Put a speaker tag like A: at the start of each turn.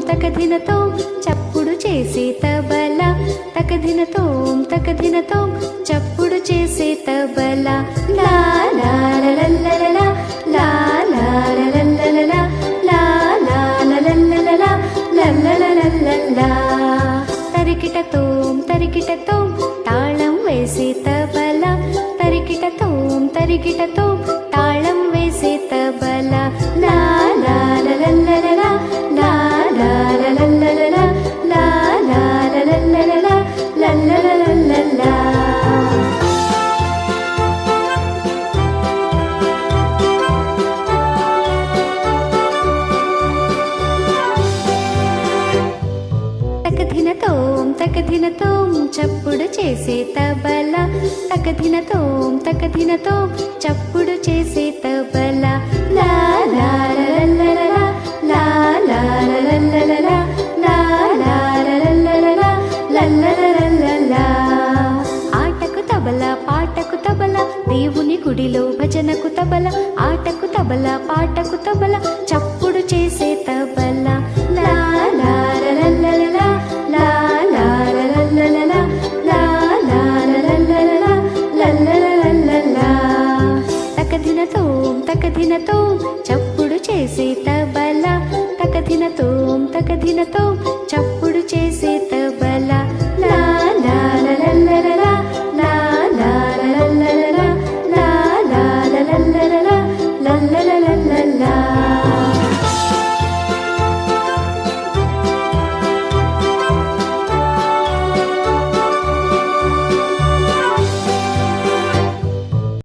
A: తకధినతో చప్పుడు చేసే తబలా తకధినతోం తకధినతోం చప్పుడు చేసే తబలా లా లా లల్లలలా లా లా లల్లలలా లా లా లల్లలలా లల్లలలలా తరికిటతోం తరికిటతోం తాళం వేసే తబలా తరికిటతోం తరికిటతోం తాళం వేసే తబలా లా లా లల్లలలా లా లా లల్లలలా లా లా లల్లలలా లల్లలలలా తకధినతోం తకధినతోం చప్పుడు చేసే తబలా తకధినతోం తకధినతోం చప్పుడు చేసే తబలా లా లా లల్లలలా లా లా లల్లలలా లా లా లల్లలలా లల్లలలలా ఆటకు తబలా పాటకు తబలా దేవుని గుడిలో భజనకు తబలా ఆటకు తబలా పాటకు తబలా చప్పుడు చేసే తబలా లా లా లల్లలలా లా లా లల్లలలా లా లా లల్లలలా లల్లలలలా తకధినతోం తకధినతోం చప్పుడు చేసే తబలా తకధినతోం తకధినతోం చప్పుడు